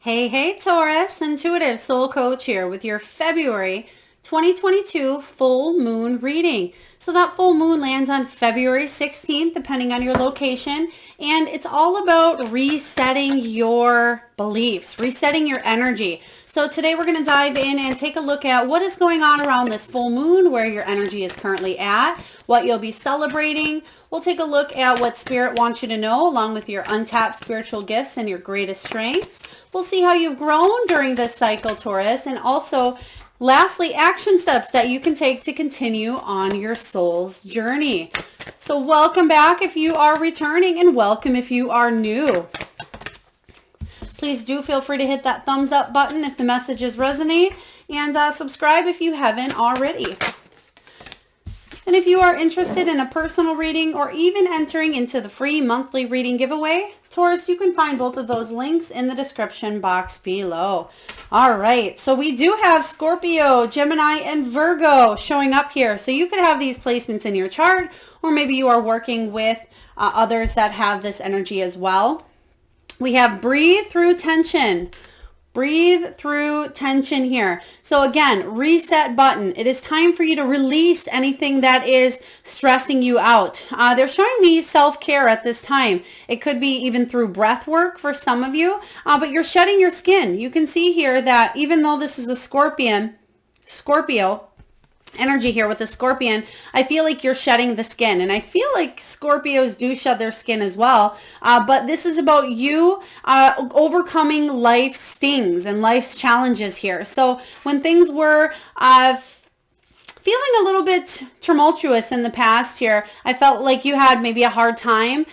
Hey, hey, Taurus, Intuitive Soul Coach here with your February 2022 full moon reading. So that full moon lands on February 16th, depending on your location. And it's all about resetting your beliefs, resetting your energy. So today we're going to dive in and take a look at what is going on around this full moon, where your energy is currently at, what you'll be celebrating. We'll take a look at what Spirit wants you to know, along with your untapped spiritual gifts and your greatest strengths. We'll see how you've grown during this cycle, Taurus, and also, lastly, action steps that you can take to continue on your soul's journey. So welcome back if you are returning, and welcome if you are new. Please do feel free to hit that thumbs up button if the messages resonate, and subscribe if you haven't already. And if you are interested in a personal reading or even entering into the free monthly reading giveaway, Taurus, you can find both of those links in the description box below. All right, so we do have Scorpio, Gemini, and Virgo showing up here. So you could have these placements in your chart, or maybe you are working with others that have this energy as well. We have breathe through tension. Breathe through tension here. So again, reset button. It is time for you to release anything that is stressing you out. They're showing me self-care at this time. It could be even through breath work for some of you, but you're shedding your skin. You can see here that even though this is a Scorpio energy here with the Scorpion, I feel like you're shedding the skin, and I feel like Scorpios do shed their skin as well, but this is about you overcoming life's stings and life's challenges here. So when things were feeling a little bit tumultuous in the past here, I felt like you had maybe a hard time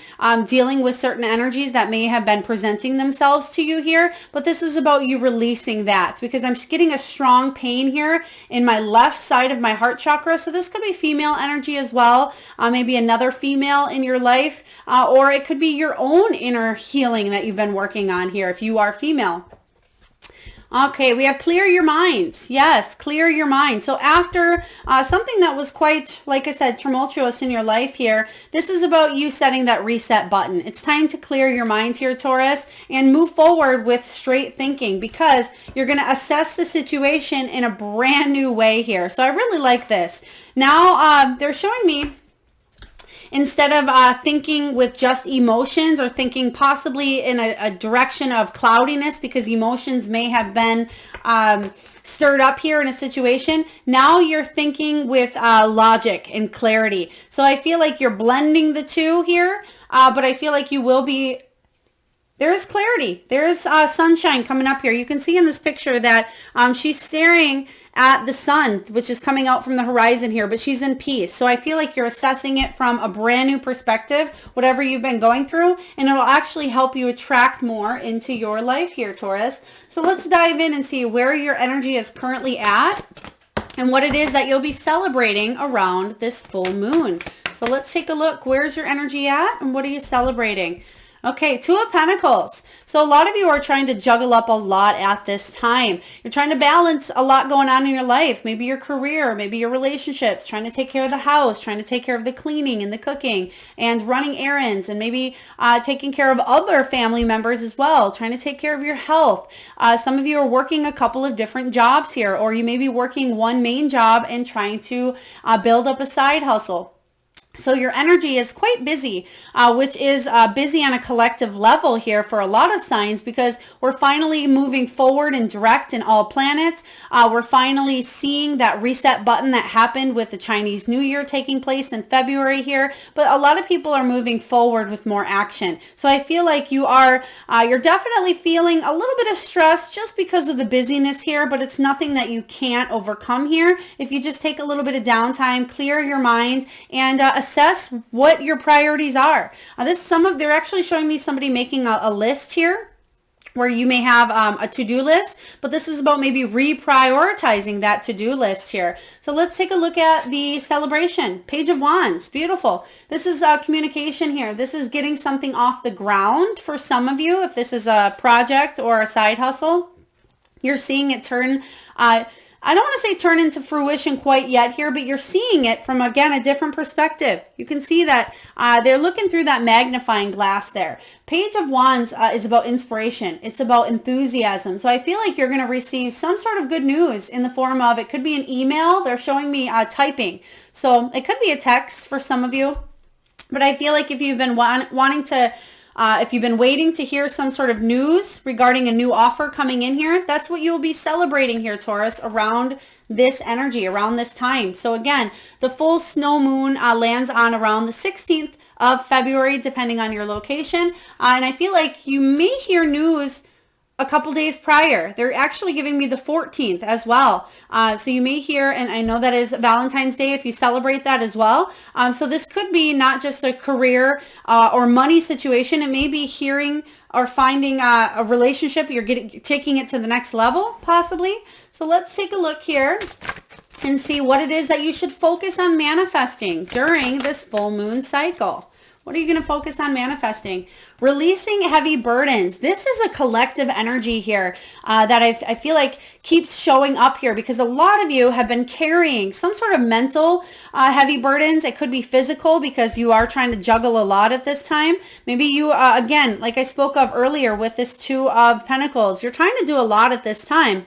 dealing with certain energies that may have been presenting themselves to you here, but this is about you releasing that, because I'm getting a strong pain here in my left side of my heart chakra. So this could be female energy as well, maybe another female in your life, or it could be your own inner healing that you've been working on here if you are female. Okay, we have clear your mind. Yes, clear your mind. So after something that was quite, like I said, tumultuous in your life here, this is about you setting that reset button. It's time to clear your mind here, Taurus, and move forward with straight thinking, because you're going to assess the situation in a brand new way here. So I really like this. Now, they're showing me, instead of thinking with just emotions, or thinking possibly in a direction of cloudiness because emotions may have been stirred up here in a situation, now you're thinking with logic and clarity. So I feel like you're blending the two here, but I feel like you will be. There is clarity. There is sunshine coming up here. You can see in this picture that she's staring at the sun, which is coming out from the horizon here, but she's in peace. So I feel like you're assessing it from a brand new perspective, whatever you've been going through, and it'll actually help you attract more into your life here, Taurus. So let's dive in and see where your energy is currently at and what it is that you'll be celebrating around this full moon. So let's take a look. Where's your energy at and what are you celebrating? Okay, Two of Pentacles. So a lot of you are trying to juggle up a lot at this time. You're trying to balance a lot going on in your life. Maybe your career, maybe your relationships, trying to take care of the house, trying to take care of the cleaning and the cooking and running errands, and maybe taking care of other family members as well, trying to take care of your health. Some of you are working a couple of different jobs here, or you may be working one main job and trying to build up a side hustle. So your energy is quite busy, which is busy on a collective level here for a lot of signs, because we're finally moving forward and direct in all planets. We're finally seeing that reset button that happened with the Chinese New Year taking place in February here. But a lot of people are moving forward with more action. So I feel like you're definitely feeling a little bit of stress just because of the busyness here, but it's nothing that you can't overcome here. If you just take a little bit of downtime, clear your mind, and assess what your priorities are. They're actually showing me somebody making a list here, where you may have a to-do list, but this is about maybe reprioritizing that to-do list here. So let's take a look at the celebration. Page of Wands, beautiful. This is communication here. This is getting something off the ground for some of you. If this is a project or a side hustle, you're seeing it turn I don't want to say turn into fruition quite yet here, but you're seeing it from, again, a different perspective. You can see that they're looking through that magnifying glass there. Page of Wands is about inspiration. It's about enthusiasm. So I feel like you're going to receive some sort of good news in the form of, it could be an email. They're showing me typing. So it could be a text for some of you. But I feel like if you've been wanting to, if you've been waiting to hear some sort of news regarding a new offer coming in here, that's what you'll be celebrating here, Taurus, around this energy, around this time. So again, the full snow moon lands on around the 16th of February, depending on your location. And I feel like you may hear news a couple days prior. They're actually giving me the 14th as well. So you may hear, and I know that is Valentine's Day if you celebrate that as well. So this could be not just a career or money situation. It may be hearing or finding a relationship. You're taking it to the next level, possibly. So let's take a look here and see what it is that you should focus on manifesting during this full moon cycle. What are you going to focus on manifesting? Releasing heavy burdens. This is a collective energy here that I feel like keeps showing up here, because a lot of you have been carrying some sort of mental heavy burdens. It could be physical, because you are trying to juggle a lot at this time. Maybe you, again, like I spoke of earlier with this Two of Pentacles, you're trying to do a lot at this time.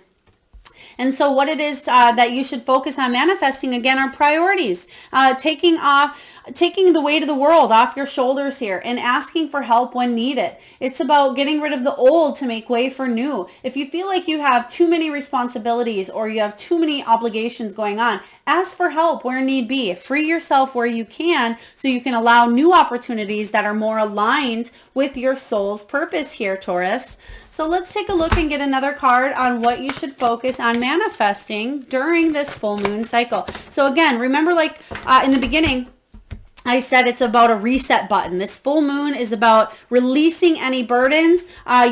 And so what it is that you should focus on manifesting, again, are priorities. Taking the weight of the world off your shoulders here and asking for help when needed. It's about getting rid of the old to make way for new. If you feel like you have too many responsibilities or you have too many obligations going on, ask for help where need be. Free yourself where you can, so you can allow new opportunities that are more aligned with your soul's purpose here, Taurus. So let's take a look and get another card on what you should focus on manifesting during this full moon cycle. So again, remember, like in the beginning, I said it's about a reset button. This full moon is about releasing any burdens.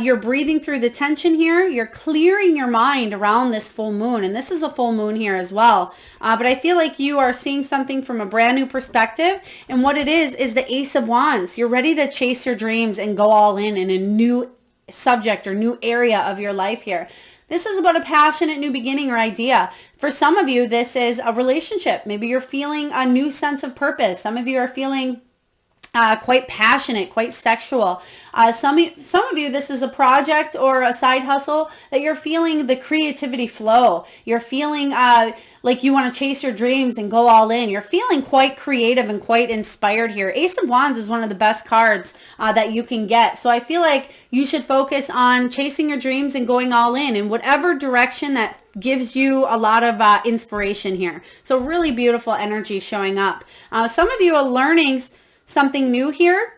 You're breathing through the tension here. You're clearing your mind around this full moon. And this is a full moon here as well. But I feel like you are seeing something from a brand new perspective. And what it is the Ace of Wands. You're ready to chase your dreams and go all in a new subject or new area of your life here. This is about a passionate new beginning or idea. For some of you, this is a relationship. Maybe you're feeling a new sense of purpose. Some of you are feeling quite passionate, quite sexual. Some of you, this is a project or a side hustle that you're feeling the creativity flow. You're feeling like you want to chase your dreams and go all in. You're feeling quite creative and quite inspired here. Ace of Wands is one of the best cards that you can get. So I feel like you should focus on chasing your dreams and going all in whatever direction that gives you a lot of inspiration here. So really beautiful energy showing up. Some of you are learning something new here.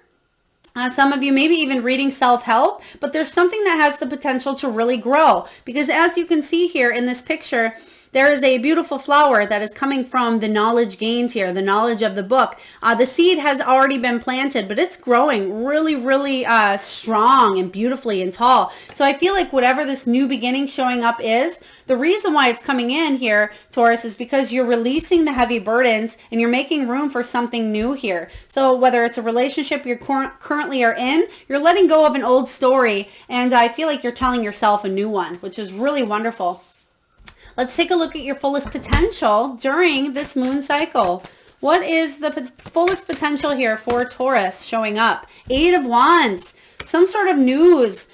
Some of you maybe even reading self-help, but there's something that has the potential to really grow, because as you can see here in this picture, there is a beautiful flower that is coming from the knowledge gained here, the knowledge of the book. The seed has already been planted, but it's growing really, really strong and beautifully and tall. So I feel like whatever this new beginning showing up is, the reason why it's coming in here, Taurus, is because you're releasing the heavy burdens and you're making room for something new here. So whether it's a relationship you currently are in, you're letting go of an old story, and I feel like you're telling yourself a new one, which is really wonderful. Let's take a look at your fullest potential during this moon cycle. What is the fullest potential here for Taurus showing up? Eight of Wands, some sort of news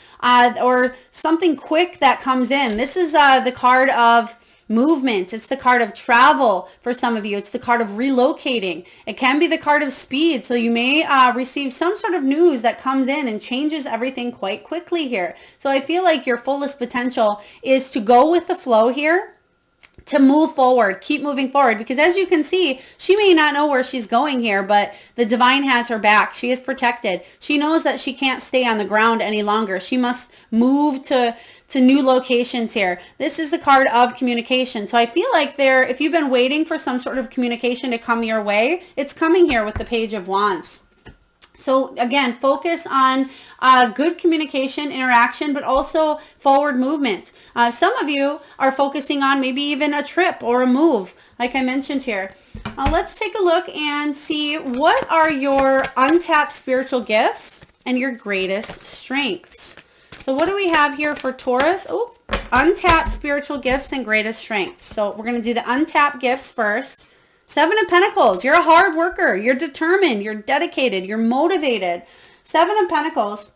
or something quick that comes in. This is the card of movement. It's the card of travel for some of you. It's the card of relocating. It can be the card of speed. So you may receive some sort of news that comes in and changes everything quite quickly here. So I feel like your fullest potential is to go with the flow here, to move forward, keep moving forward, because as you can see, she may not know where she's going here, but the divine has her back. She is protected. She knows that she can't stay on the ground any longer. She must move to new locations here. This is the card of communication. So I feel like if you've been waiting for some sort of communication to come your way, it's coming here with the Page of Wands. So again, focus on good communication, interaction, but also forward movement. Some of you are focusing on maybe even a trip or a move, like I mentioned here. Let's take a look and see what are your untapped spiritual gifts and your greatest strengths. So what do we have here for Taurus? Oh, untapped spiritual gifts and greatest strengths. So we're going to do the untapped gifts first. Seven of Pentacles. You're a hard worker. You're determined. You're dedicated. You're motivated. Seven of Pentacles,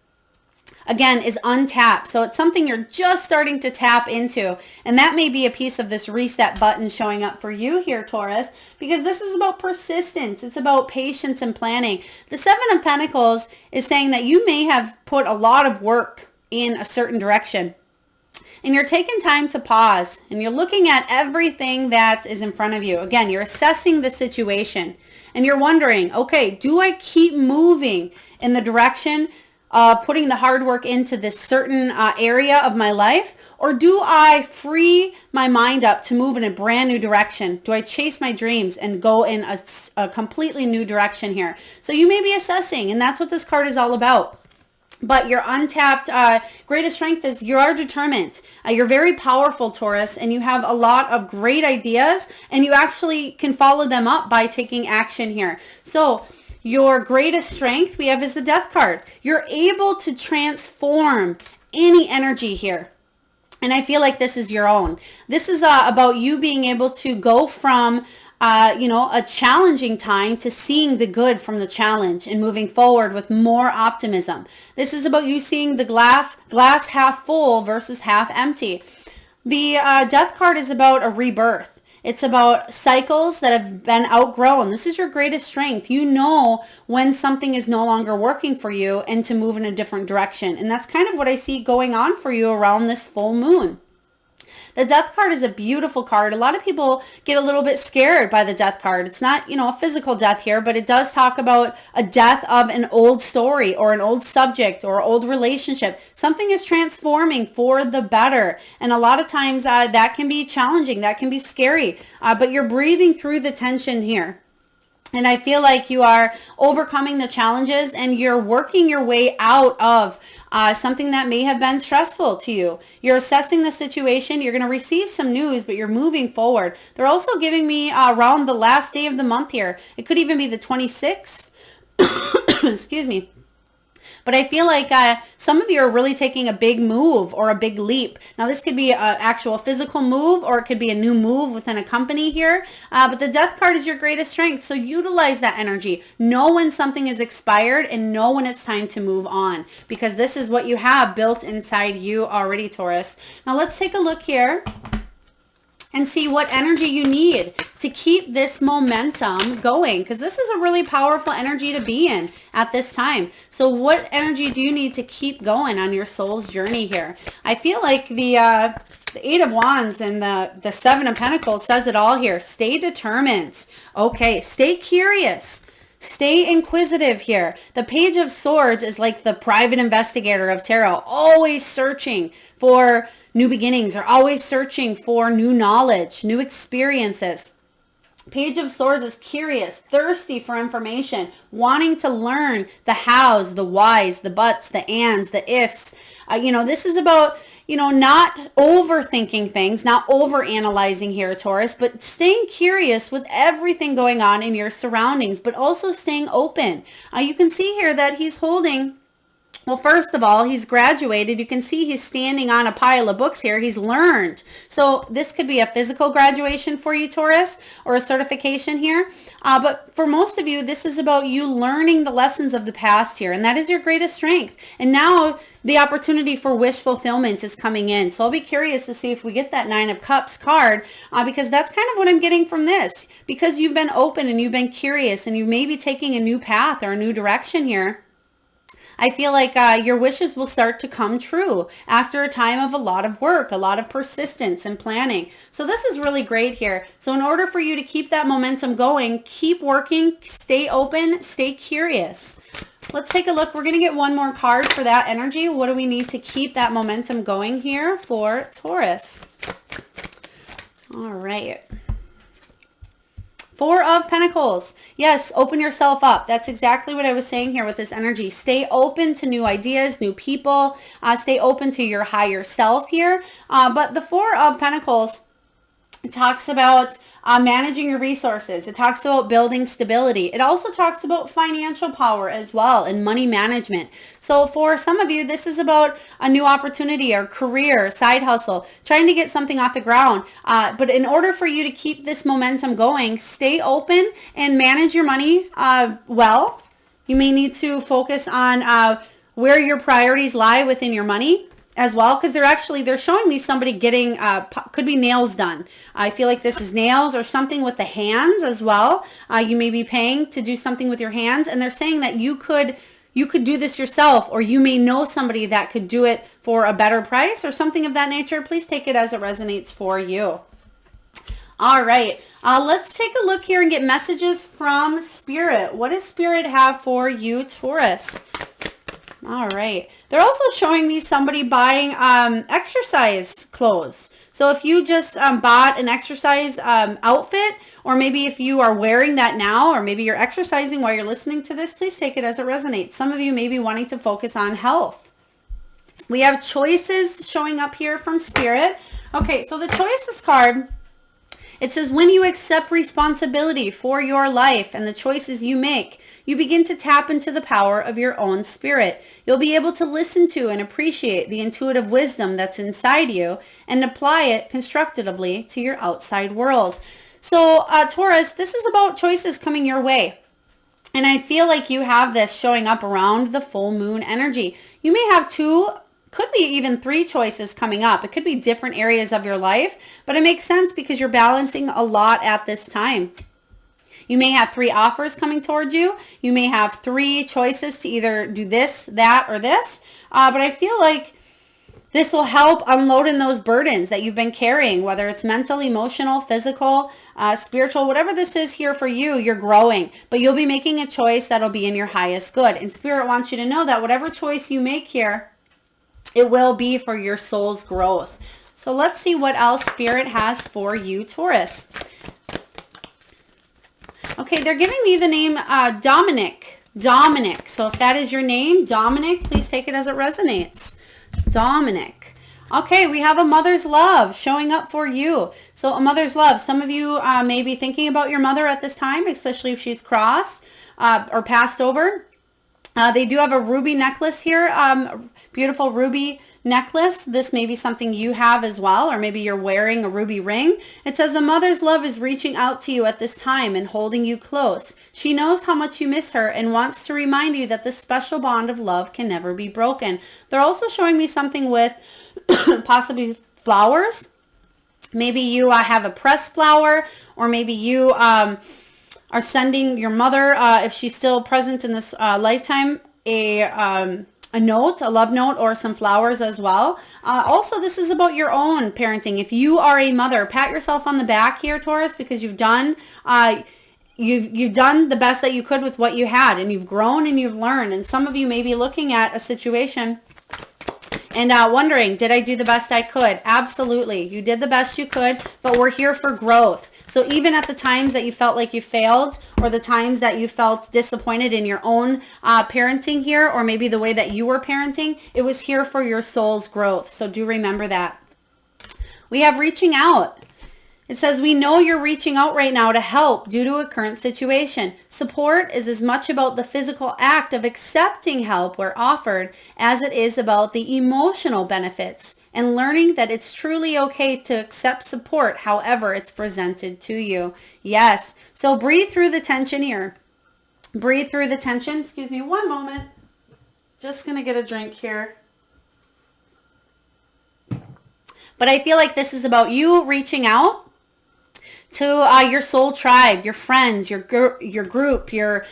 again, is untapped. So it's something you're just starting to tap into. And that may be a piece of this reset button showing up for you here, Taurus, because this is about persistence. It's about patience and planning. The Seven of Pentacles is saying that you may have put a lot of work in a certain direction. And you're taking time to pause and you're looking at everything that is in front of you. Again, you're assessing the situation and you're wondering, okay, do I keep moving in the direction putting the hard work into this certain area of my life? Or do I free my mind up to move in a brand new direction? Do I chase my dreams and go in a completely new direction here? So you may be assessing, and that's what this card is all about. But your untapped greatest strength is you are determined. You're very powerful, Taurus, and you have a lot of great ideas, and you actually can follow them up by taking action here. So your greatest strength we have is the Death card. You're able to transform any energy here. And I feel like this is your own. This is about you being able to go from a challenging time to seeing the good from the challenge and moving forward with more optimism. This is about you seeing the glass half full versus half empty. The Death card is about a rebirth. It's about cycles that have been outgrown. This is your greatest strength. You know when something is no longer working for you and to move in a different direction. And that's kind of what I see going on for you around this full moon. The Death card is a beautiful card. A lot of people get a little bit scared by the Death card. It's not, a physical death here, but it does talk about a death of an old story or an old subject or old relationship. Something is transforming for the better. And a lot of times that can be challenging. That can be scary. But you're breathing through the tension here. And I feel like you are overcoming the challenges and you're working your way out of something that may have been stressful to you. You're assessing the situation. You're going to receive some news, but you're moving forward. They're also giving me around the last day of the month here. It could even be the 26th. Excuse me. But I feel like some of you are really taking a big move or a big leap. Now, this could be an actual physical move or it could be a new move within a company here. But the Death card is your greatest strength. So utilize that energy. Know when something is expired and know when it's time to move on. Because this is what you have built inside you already, Taurus. Now, let's take a look here and see what energy you need to keep this momentum going, because this is a really powerful energy to be in at this time. So what energy do you need to keep going on your soul's journey here? I feel like the Eight of Wands and the Seven of Pentacles says it all here. Stay determined. Okay, stay curious. Stay inquisitive here. The Page of Swords is like the private investigator of tarot, always searching for new beginnings or always searching for new knowledge, new experiences. Page of Swords is curious, thirsty for information, wanting to learn the hows, the whys, the buts, the ands, the ifs. This is about, not overthinking things, not overanalyzing here, Taurus, but staying curious with everything going on in your surroundings, but also staying open. You can see here that he's holding, well, first of all, he's graduated. You can see he's standing on a pile of books here. He's learned. So this could be a physical graduation for you, Taurus, or a certification here. But for most of you, this is about you learning the lessons of the past here. And that is your greatest strength. And now the opportunity for wish fulfillment is coming in. So I'll be curious to see if we get that Nine of Cups card, because that's kind of what I'm getting from this. Because you've been open and you've been curious and you may be taking a new path or a new direction here. I feel like your wishes will start to come true after a time of a lot of work, a lot of persistence and planning. So this is really great here. So in order for you to keep that momentum going, keep working, stay open, stay curious. Let's take a look. We're going to get one more card for that energy. What do we need to keep that momentum going here for Taurus? All right. Four of Pentacles. Yes, open yourself up. That's exactly what I was saying here with this energy. Stay open to new ideas, new people. Stay open to your higher self here. But the Four of Pentacles It talks about managing your resources. It talks about building stability. It also talks about financial power as well and money management. So for some of you, this is about a new opportunity or career, side hustle, trying to get something off the ground. But in order for you to keep this momentum going, stay open and manage your money well. You may need to focus on where your priorities lie within your money as well, because they're showing me somebody getting could be nails done. I feel like this is nails or something with the hands as well. You may be paying to do something with your hands, and they're saying that you could do this yourself, or you may know somebody that could do it for a better price or something of that nature. Please take it as it resonates for you. All right, let's take a look here and get messages from Spirit. What does Spirit have for you, Taurus? All right. They're also showing me somebody buying exercise clothes. So if you just bought an exercise outfit, or maybe if you are wearing that now, or maybe you're exercising while you're listening to this, please take it as it resonates. Some of you may be wanting to focus on health. We have choices showing up here from Spirit. Okay, so the choices card, it says, when you accept responsibility for your life and the choices you make, you begin to tap into the power of your own spirit. You'll be able to listen to and appreciate the intuitive wisdom that's inside you and apply it constructively to your outside world. So, Taurus, this is about choices coming your way. And I feel like you have this showing up around the full moon energy. You may have two, could be even three choices coming up. It could be different areas of your life, but it makes sense because you're balancing a lot at this time. You may have three offers coming towards you. You may have three choices to either do this, that, or this. But I feel like this will help unloading those burdens that you've been carrying, whether it's mental, emotional, physical, spiritual, whatever this is here for you, you're growing. But you'll be making a choice that'll be in your highest good. And Spirit wants you to know that whatever choice you make here, it will be for your soul's growth. So let's see what else Spirit has for you, Taurus. Okay, they're giving me the name Dominic. Dominic. So if that is your name, Dominic, please take it as it resonates. Dominic. Okay, we have a mother's love showing up for you. So a mother's love. Some of you may be thinking about your mother at this time, especially if she's crossed or passed over. They do have a ruby necklace here, beautiful ruby necklace. This may be something you have as well, or maybe you're wearing a ruby ring. It says a mother's love is reaching out to you at this time and holding you close. She knows how much you miss her and wants to remind you that this special bond of love can never be broken. They're also showing me something with possibly flowers. Maybe you have a pressed flower, or maybe you are sending your mother, if she's still present in this lifetime, a note, a love note, or some flowers as well. Also, this is about your own parenting. If you are a mother, pat yourself on the back here, Taurus, because you've done you've done the best that you could with what you had, and you've grown and you've learned. And some of you may be looking at a situation and wondering, did I do the best I could? Absolutely. You did the best you could, but we're here for growth. So even at the times that you felt like you failed, or the times that you felt disappointed in your own parenting here, or maybe the way that you were parenting, it was here for your soul's growth. So do remember that. We have reaching out. It says, we know you're reaching out right now to help due to a current situation. Support is as much about the physical act of accepting help where offered as it is about the emotional benefits and learning that it's truly okay to accept support however it's presented to you. Yes. So breathe through the tension here. Breathe through the tension. Excuse me one moment. Just going to get a drink here. But I feel like this is about you reaching out to your soul tribe, your friends, your group, your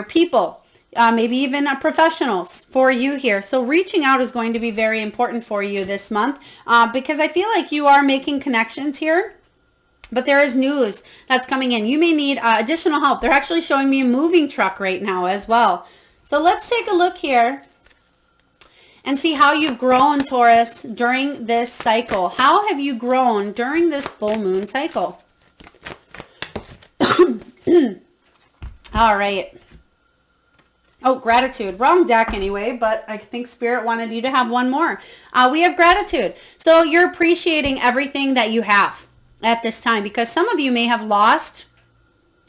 people, maybe even professionals for you here. So reaching out is going to be very important for you this month because I feel like you are making connections here. But there is news that's coming in. You may need additional help. They're actually showing me a moving truck right now as well. So let's take a look here and see how you've grown, Taurus, during this cycle. How have you grown during this full moon cycle? All right. Oh, gratitude. Wrong deck anyway, but I think Spirit wanted you to have one more. We have gratitude. So you're appreciating everything that you have. at this time, because some of you may have lost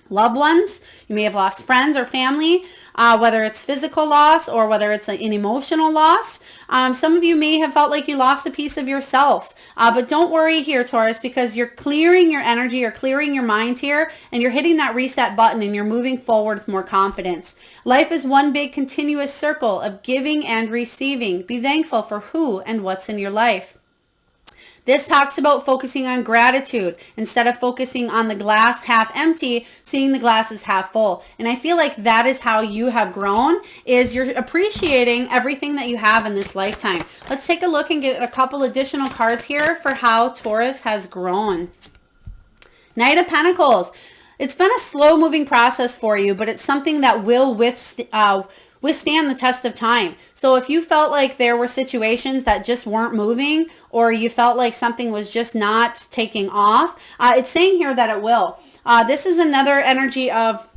loved ones. You may have lost friends or family, whether it's physical loss or whether it's an emotional loss. Some of you may have felt like you lost a piece of yourself. But don't worry here, Taurus, because you're clearing your energy, you're clearing your mind here, and you're hitting that reset button and you're moving forward with more confidence. Life is one big continuous circle of giving and receiving. Be thankful for who and what's in your life. This talks about focusing on gratitude instead of focusing on the glass half empty, seeing the glass as half full. And I feel like that is how you have grown, is you're appreciating everything that you have in this lifetime. Let's take a look and get a couple additional cards here for how Taurus has grown. Knight of Pentacles. It's been a slow moving process for you, but it's something that will withstand the test of time. So if you felt like there were situations that just weren't moving, or you felt like something was just not taking off, it's saying here that it will. This is another energy of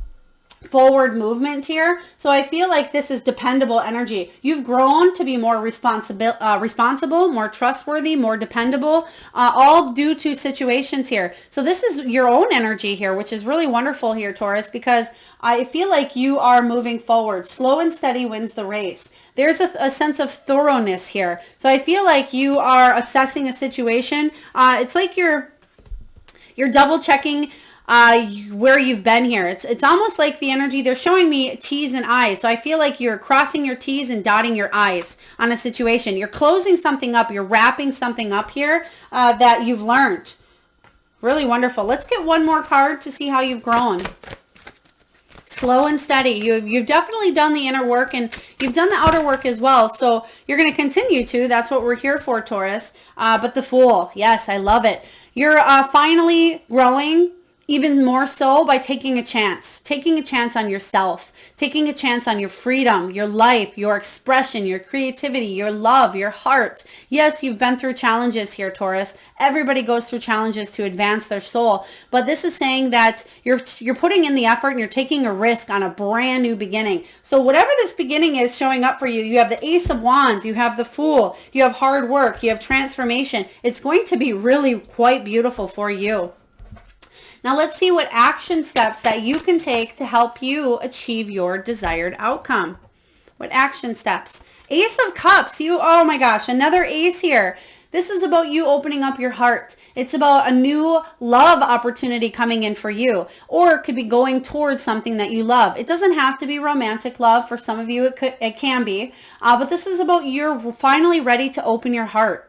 forward movement here. So I feel like this is dependable energy. You've grown to be more responsible, more trustworthy, more dependable, all due to situations here. So this is your own energy here, which is really wonderful here, Taurus, because I feel like you are moving forward. Slow and steady wins the race. There's a sense of thoroughness here. So I feel like you are assessing a situation. It's like you're double checking where you've been here. It's almost like the energy, they're showing me T's and I's. So I feel like you're crossing your T's and dotting your I's on a situation. You're closing something up. You're wrapping something up here that you've learned. Really wonderful. Let's get one more card to see how you've grown. Slow and steady. You've definitely done the inner work, and you've done the outer work as well. So you're going to continue to. That's what we're here for, Taurus. But the Fool. Yes, I love it. You're finally growing, even more so by taking a chance on yourself, taking a chance on your freedom, your life, your expression, your creativity, your love, your heart. Yes, you've been through challenges here, Taurus. Everybody goes through challenges to advance their soul. But this is saying that you're putting in the effort and you're taking a risk on a brand new beginning. So whatever this beginning is showing up for you, you have the Ace of Wands, you have the Fool, you have hard work, you have transformation. It's going to be really quite beautiful for you. Now let's see what action steps that you can take to help you achieve your desired outcome. What action steps? Ace of Cups. Oh my gosh, another ace here. This is about you opening up your heart. It's about a new love opportunity coming in for you, or it could be going towards something that you love. It doesn't have to be romantic love. For some of you, it can be, but this is about you're finally ready to open your heart.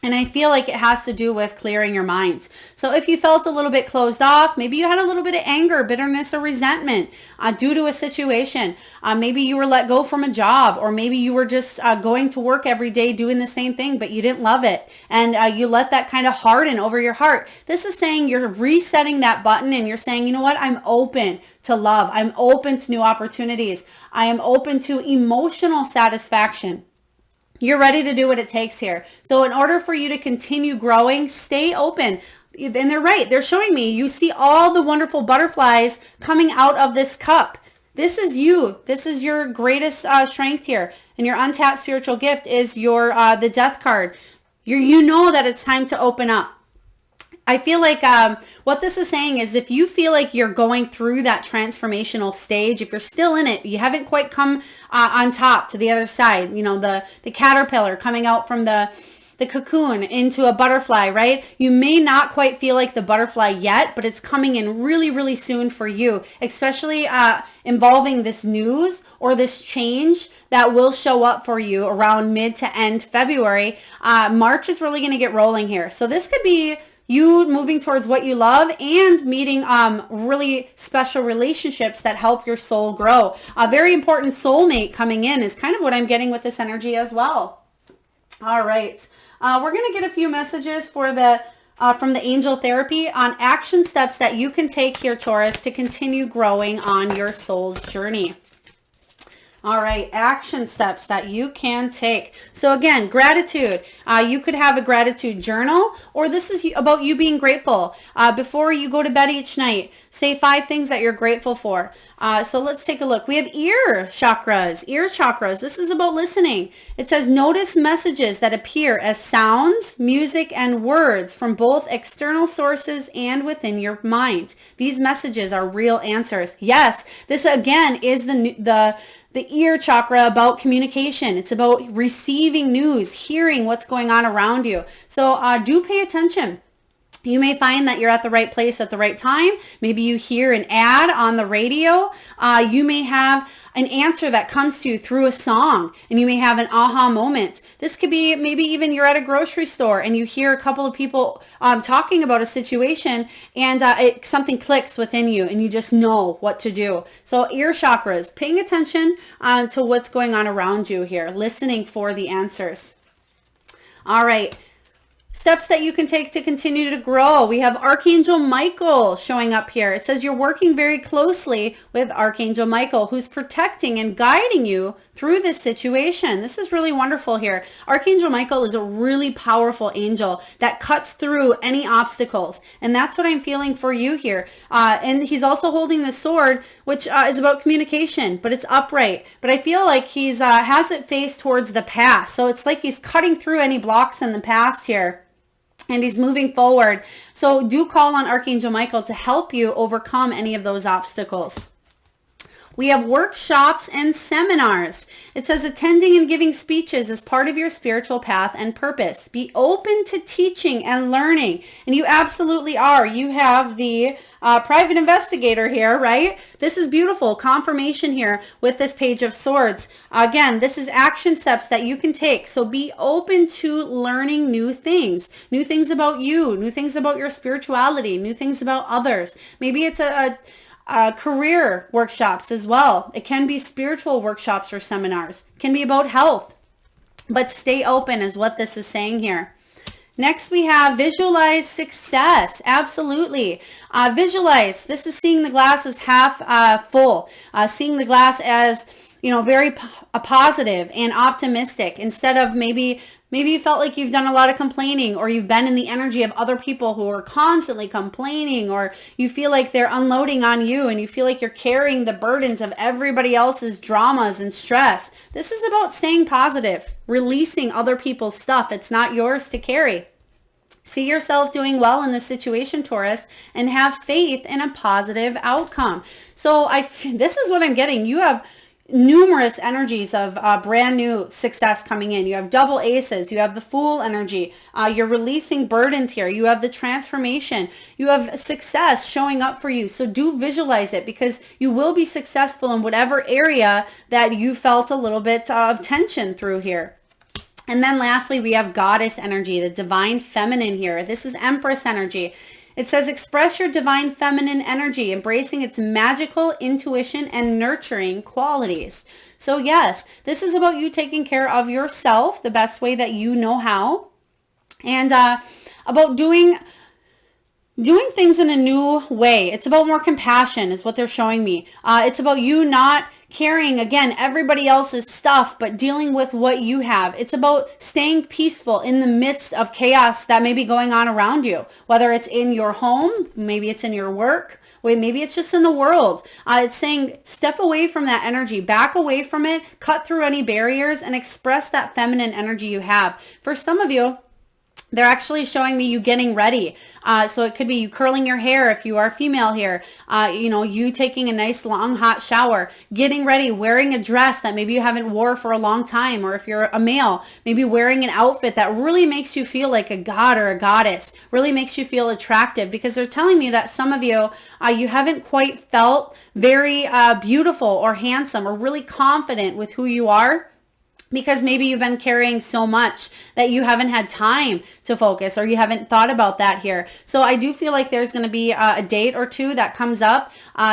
And I feel like it has to do with clearing your mind. So if you felt a little bit closed off, maybe you had a little bit of anger, bitterness, or resentment due to a situation. Maybe you were let go from a job, or maybe you were just going to work every day doing the same thing, but you didn't love it. And you let that kind of harden over your heart. This is saying you're resetting that button and you're saying, you know what? I'm open to love. I'm open to new opportunities. I am open to emotional satisfaction. You're ready to do what it takes here. So in order for you to continue growing, stay open. And they're right. They're showing me, you see all the wonderful butterflies coming out of this cup. This is you. This is your greatest strength here. And your untapped spiritual gift is your the Death card. You know that it's time to open up. I feel like what this is saying is if you feel like you're going through that transformational stage, if you're still in it, you haven't quite come on top to the other side, you know, the caterpillar coming out from the cocoon into a butterfly, right? You may not quite feel like the butterfly yet, but it's coming in really, really soon for you, especially involving this news or this change that will show up for you around mid to end February. March is really going to get rolling here. So this could be you moving towards what you love and meeting really special relationships that help your soul grow. A very important soulmate coming in is kind of what I'm getting with this energy as well. All right. We're going to get a few messages for from the angel therapy on action steps that you can take here, Taurus, to continue growing on your soul's journey. All right, action steps that you can take. So again, gratitude. You could have a gratitude journal, or this is about you being grateful. Before you go to bed each night, say 5 things that you're grateful for. So let's take a look. We have ear chakras. Ear chakras. This is about listening. It says notice messages that appear as sounds, music, and words from both external sources and within your mind. These messages are real answers. Yes, this again is the ear chakra about communication. It's about receiving news, hearing what's going on around you. So do pay attention. You may find that you're at the right place at the right time. Maybe you hear an ad on the radio. You may have an answer that comes to you through a song, and you may have an aha moment. This could be maybe even you're at a grocery store and you hear a couple of people talking about a situation, and something clicks within you and you just know what to do. So ear chakras, paying attention to what's going on around you here, listening for the answers. All right. Steps that you can take to continue to grow. We have Archangel Michael showing up here. It says you're working very closely with Archangel Michael, who's protecting and guiding you through this situation. This is really wonderful here. Archangel Michael is a really powerful angel that cuts through any obstacles. And that's what I'm feeling for you here. And he's also holding the sword, which is about communication, but it's upright. But I feel like he's has it faced towards the past. So it's like he's cutting through any blocks in the past here, and he's moving forward. So do call on Archangel Michael to help you overcome any of those obstacles. We have workshops and seminars. It says attending and giving speeches is part of your spiritual path and purpose. Be open to teaching and learning. And you absolutely are. You have the private investigator here, right? This is beautiful. Confirmation here with this Page of Swords. Again, this is action steps that you can take. So be open to learning new things about you, new things about your spirituality, new things about others. Maybe it's a career workshops as well. It can be spiritual workshops or seminars. It can be about health, but stay open is what this is saying here. Next, we have visualize success. Absolutely. Visualize. This is seeing the glass as half full, seeing the glass as, very positive and optimistic, instead of maybe you felt like you've done a lot of complaining, or you've been in the energy of other people who are constantly complaining, or you feel like they're unloading on you and you feel like you're carrying the burdens of everybody else's dramas and stress. This is about staying positive, releasing other people's stuff. It's not yours to carry. See yourself doing well in this situation, Taurus, and have faith in a positive outcome. So this is what I'm getting. You have numerous energies of brand new success coming in. You have double aces. You have the Fool energy. You're releasing burdens here. You have the transformation. You have success showing up for you. So do visualize it, because you will be successful in whatever area that you felt a little bit of tension through here. And then lastly, we have Goddess energy, the divine feminine here. This is Empress energy. It says express your divine feminine energy, embracing its magical intuition and nurturing qualities. So yes, this is about you taking care of yourself the best way that you know how, and about doing things in a new way. It's about more compassion is what they're showing me. It's about you not carrying, again, everybody else's stuff, but dealing with what you have. It's about staying peaceful in the midst of chaos that may be going on around you, whether it's in your home, maybe it's in your work, maybe it's just in the world. It's saying step away from that energy, back away from it, cut through any barriers, and express that feminine energy you have. For some of you, they're actually showing me you getting ready. So it could be you curling your hair if you are female here. You taking a nice long hot shower, getting ready, wearing a dress that maybe you haven't wore for a long time. Or if you're a male, maybe wearing an outfit that really makes you feel like a god or a goddess, really makes you feel attractive, because they're telling me that some of you, you haven't quite felt very beautiful or handsome or really confident with who you are, because maybe you've been carrying so much that you haven't had time to focus, or you haven't thought about that here. So I do feel like there's going to be a date or two that comes up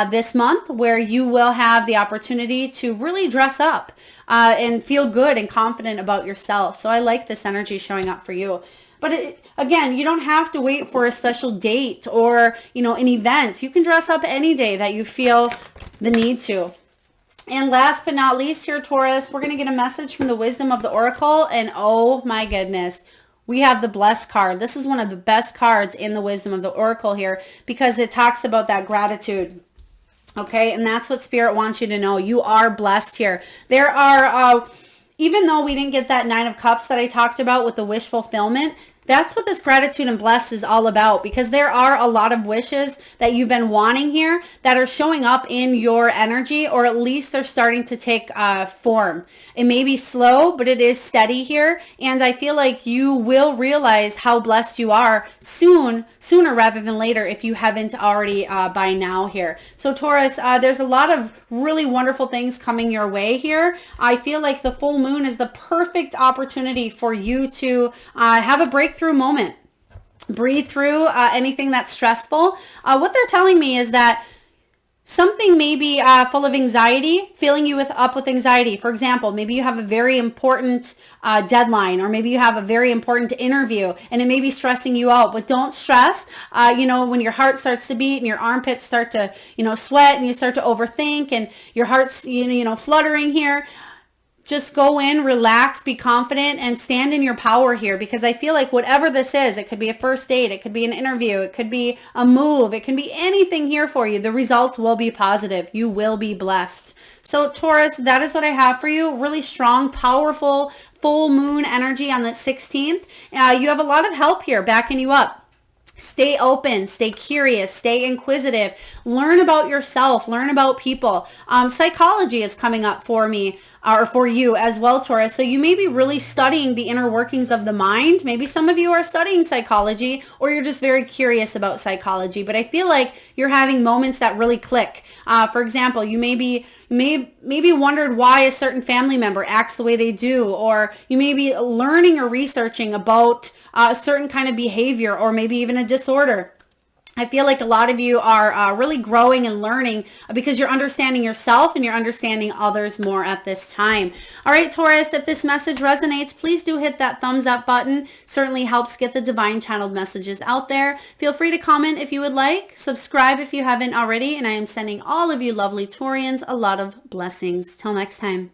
this month where you will have the opportunity to really dress up and feel good and confident about yourself. So I like this energy showing up for you. But again, you don't have to wait for a special date or, an event. You can dress up any day that you feel the need to. And last but not least here, Taurus, we're going to get a message from the wisdom of the Oracle. And oh my goodness, we have the blessed card. This is one of the best cards in the wisdom of the Oracle here because it talks about that gratitude. Okay, and that's what Spirit wants you to know. You are blessed here. There are, even though we didn't get that 9 of Cups that I talked about with the wish fulfillment, that's what this gratitude and blessed is all about, because there are a lot of wishes that you've been wanting here that are showing up in your energy, or at least they're starting to take form. It may be slow, but it is steady here. And I feel like you will realize how blessed you are sooner rather than later, if you haven't already by now here. So Taurus, there's a lot of really wonderful things coming your way here. I feel like the full moon is the perfect opportunity for you to have a breakthrough moment. Breathe through anything that's stressful. What they're telling me is that something may be full of anxiety, filling you up with anxiety. For example, maybe you have a very important deadline, or maybe you have a very important interview and it may be stressing you out, but don't stress. When your heart starts to beat and your armpits start to, sweat, and you start to overthink and your heart's, fluttering here, just go in, relax, be confident, and stand in your power here, because I feel like whatever this is, it could be a first date, it could be an interview, it could be a move, it can be anything here for you. The results will be positive. You will be blessed. So Taurus, that is what I have for you. Really strong, powerful, full moon energy on the 16th. You have a lot of help here backing you up. Stay open, stay curious, stay inquisitive, learn about yourself, learn about people. Psychology is coming up for me, or for you as well, Taurus. So you may be really studying the inner workings of the mind. Maybe some of you are studying psychology, or you're just very curious about psychology. But I feel like you're having moments that really click. For example, you maybe wondered why a certain family member acts the way they do, or you may be learning or researching about a certain kind of behavior, or maybe even a disorder. I feel like a lot of you are really growing and learning because you're understanding yourself and you're understanding others more at this time. All right, Taurus, if this message resonates, please do hit that thumbs up button. Certainly helps get the divine channeled messages out there. Feel free to comment if you would like. Subscribe if you haven't already. And I am sending all of you lovely Taurians a lot of blessings. Till next time.